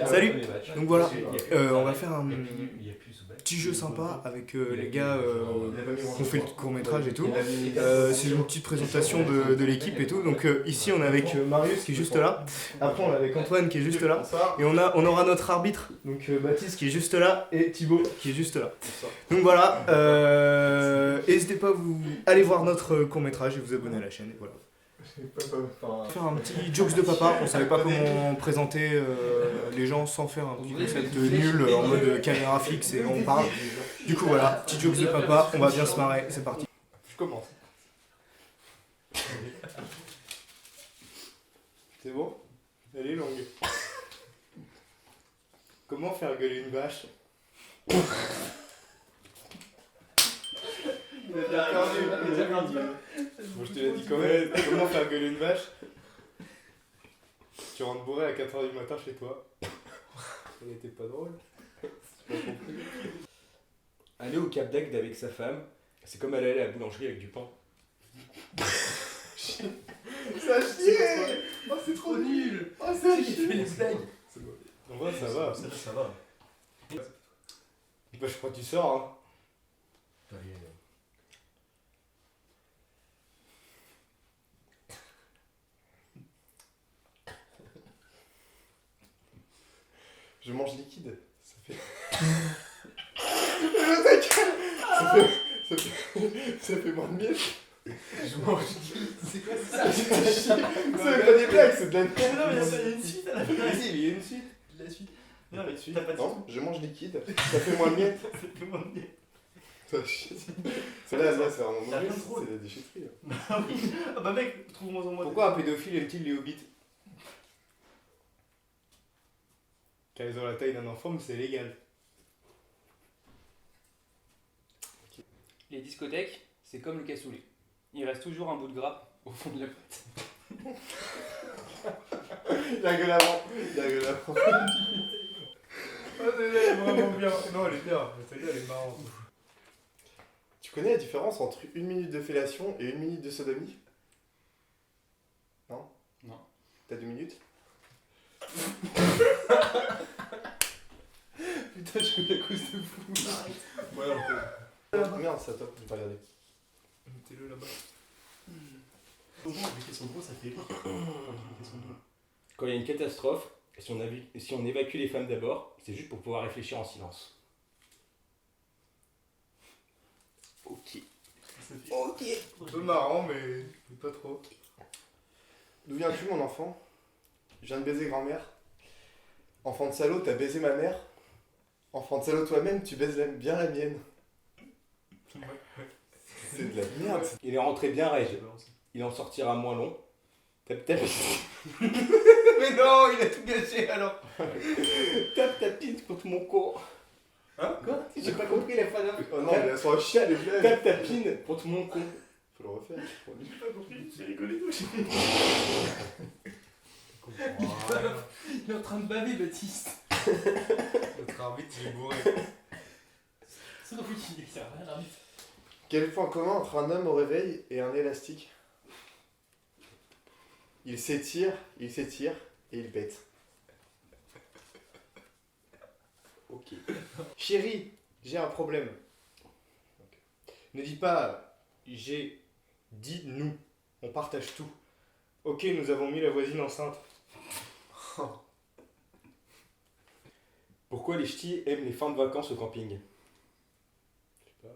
Salut. Donc voilà, on va faire un petit jeu sympa avec les gars qui ont fait le court-métrage et tout. C'est une petite présentation de l'équipe et tout. Donc ici on est avec Marius qui est juste là. Après on est avec Antoine qui est juste là. Et on aura notre arbitre, donc Baptiste qui est juste là et Thibaut qui est juste là. Donc voilà, n'hésitez pas à aller voir notre court-métrage et vous abonner à la chaîne. Et voilà. Faire un petit jokes de papa, on savait pas comment présenter les gens sans faire un petit concept nul en mode caméra fixe et on parle. Du coup voilà, petit jokes de papa, on va bien se marrer, c'est parti. Je commence. C'est bon? Elle est longue. Comment faire gueuler une vache? Bon, je te l'ai dit quand même. Comment faire gueuler une vache? Tu rentres bourré à 4h du matin chez toi. Ça n'était pas drôle. J'ai pas compris. Aller au Cap d'Agde avec sa femme, c'est comme aller à la boulangerie avec du pain. Ça chier! Oh, c'est trop nul! Oh, ça chier! En vrai, ça va. Ça va. Bah, je crois que tu sors, hein. Je mange liquide. Ça fait. ça fait moins de miel. Je mange liquide. C'est quoi ça? C'est pas des blagues, c'est de la merde. Non, mais il y a une suite à la fin. Vas-y, il y a une suite. La suite. Non, la suite. T'as pas de Non, je mange liquide. Ça fait moins de miel. Ça fait moins de miel. Ça chie. Là, c'est vraiment Ça mauvais. rien de drôle. C'est la déchetterie. Là. Ah oui. Ah bah mec, trouve-moi en moi. Pourquoi un pédophile aime-t-il les hobbits? Car ils ont la taille d'un enfant, mais c'est légal. Les discothèques, c'est comme le cassoulet. Il reste toujours un bout de gras au fond de la boîte. La gueule avant. La gueule avant. Oh, celle-là, elle est vraiment bien. Non, elle est bien. Celle-là, elle est marrante. Tu connais la différence entre 1 minute de fellation et 1 minute de sodomie? Non? Non. T'as 2 minutes? Putain, je fais la cause de fou. Ouais, un peu. Merde, c'est à toi, j'ai pas regardé. Mettez-le là-bas. Avec son dos, ça fait rire. Quand il y a une catastrophe, si on évacue les femmes d'abord, c'est juste pour pouvoir réfléchir en silence. Ok. Ok. Un peu marrant, mais pas trop. D'où viens-tu, mon enfant? Je viens de baiser grand-mère. Enfant de salaud, t'as baisé ma mère. Enfant de salaud toi-même, tu baises bien la mienne. C'est de la merde. Il est rentré bien raide. Il en sortira moins long. Tap tap. Mais non, il a tout gâché alors. Tap tapine contre mon corps. Hein? Quoi? J'ai pas compris la phrase. Oh non, mais elles sont un chien les blagues. Tap tapine contre mon con. Faut le refaire. J'ai pas compris, j'ai rigolé tout. Il est en train de baver, Baptiste. Notre arbitre, il est bourré. Ça oui, il sert à rien, l'arbitre. Quel est le point commun entre un homme au réveil et un élastique? Il s'étire et il pète. Ok. Chérie, j'ai un problème. Ne dis pas j'ai, dis nous. On partage tout. Ok, nous avons mis la voisine enceinte. Pourquoi les ch'tis aiment les fins de vacances au camping? Je sais pas.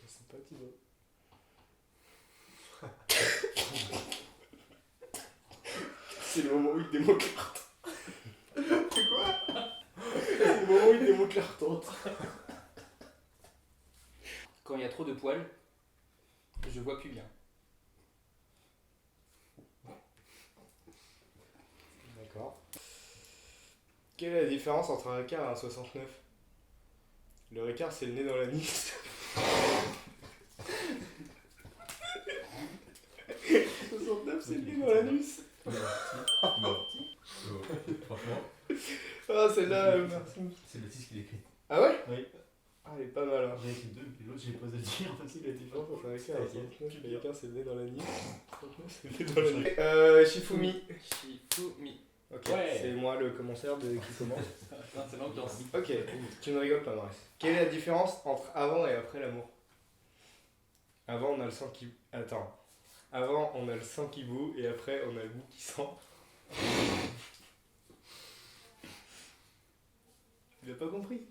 C'est pas Thibaut. C'est le moment où il démonte la retenue. C'est quoi? C'est le moment où il démonte la retenue. Quand il y a trop de poils, je vois plus bien. D'accord. Quelle est la différence entre un Ricard et un 69? Le Ricard, c'est le nez dans l'anis. 69, c'est le nez dans l'anus. Franchement, Ah, celle-là, merci. c'est Baptiste qui l'écrit. Ah ouais? Oui. Ah, elle est Pas mal. Hein. J'ai écrit 2, puis l'autre, j'ai pas osé dire parce qu'il a été Non, fort. ça fait 39, quelqu'un c'est né dans la nuit. 39, c'est né dans la nuit. Shifumi. Shifumi. Ok, Ouais. c'est moi le commentaire qui commence. Putain, c'est l'ambiance. Ok, tu ne rigoles pas, Maurice. Quelle est la différence entre avant et après l'amour? Avant, on a le sang qui... Attends. Avant, on a le sang qui bout et après, on a le goût qui sent. Tu l'as pas compris?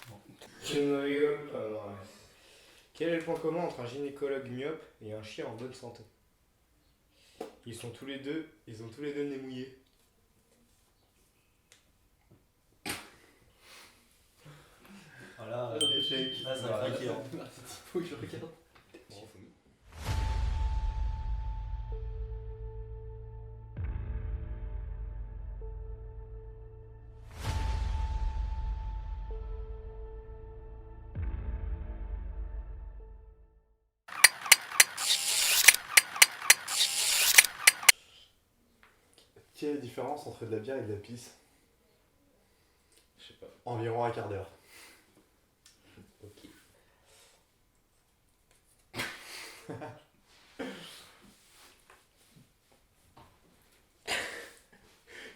Non. Tu ne rigoles pas, Maurice. Quel est le point commun entre un gynécologue myope et un chien en bonne santé? Ils ont tous les deux le nez mouillé. Voilà, échec. Ah, ça va craquer. Faut que je regarde. Shifumi. Quelle est la différence entre de la bière et de la pisse? Je sais pas. Environ un quart d'heure. Ok.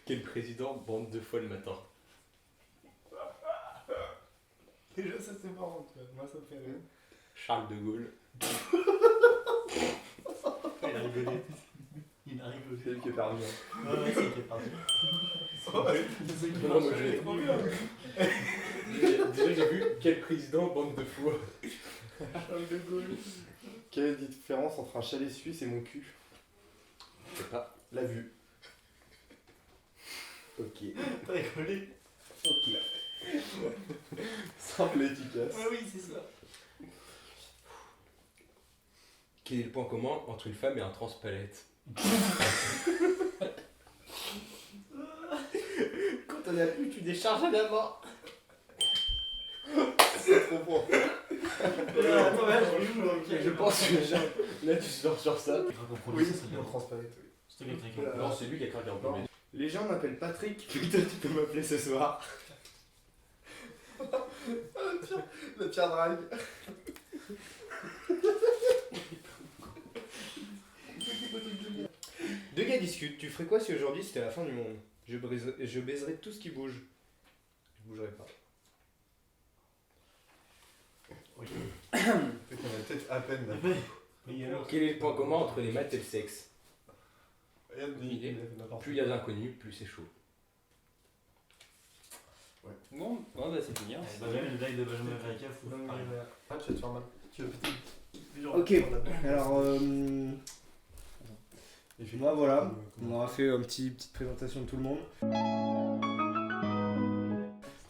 Quel président bande 2 fois le matin? Déjà, ça c'est marrant, tu vois. Moi, ça me fait rire. Charles de Gaulle. Il a rigolé. Il a rigolé. C'est lui qui est parmi. Ouais, c'est lui qui est parti. Non, moi je l'ai trop bien. Déjà j'ai vu quel président bande de fois. Charles de Gaulle. Quelle est la différence entre un chalet suisse et mon cul? Je sais pas. La vue. Ok. T'as rigolé? Ok. Simple et efficace. Ah oui, c'est ça. Quel est le point commun entre une femme et un transpalette? Quand t'en as plus, tu décharges à la main. C'est trop bon. Attends, là, Je pense que là tu sors sur ça. Oui, c'est bien transparent. C'est lui qui a craqué. Voilà. Non, c'est lui qui a craqué en premier. Les gens m'appellent Patrick, puis toi tu peux m'appeler ce soir. Le pire drague. Deux gars discutent. Tu ferais quoi si aujourd'hui c'était la fin du monde? Je baiserais tout ce qui bouge. Je bougerais pas. Oui. Peut-être qu'on a peut-être à peine là. Mais alors, Quel est le point commun entre les maths et le sexe? Aucune idée. Plus il y a d'inconnus, plus c'est chaud. Bon, ouais, bah c'est fini. Hein. Benjamin, le blague de Benjamin America, faut Non, mais pareil. tu vas te faire mal. Tu veux peut-être. Ok, alors moi voilà, on aura fait une petite présentation de tout le monde.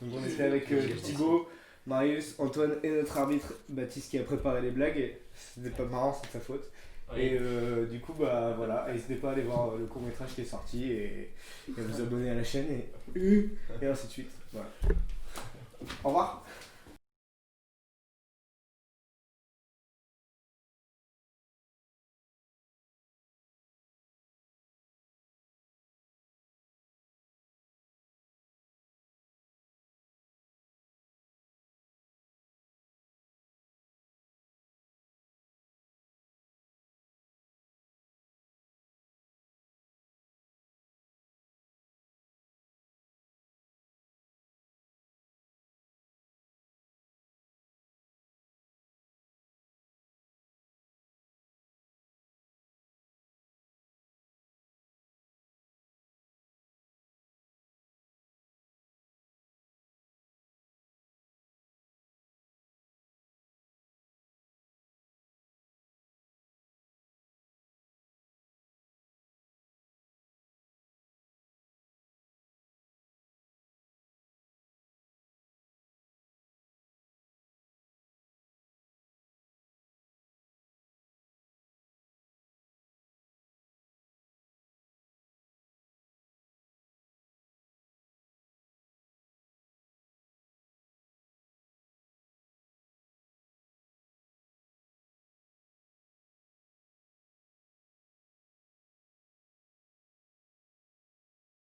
Donc on était avec Thibaut, Marius, Antoine et notre arbitre Baptiste qui a préparé les blagues. Et c'était pas marrant, c'est de sa faute. Oui. Et du coup bah voilà, n'hésitez pas à aller voir le court métrage qui est sorti et à vous abonner à la chaîne et ainsi de suite. Voilà. Au revoir.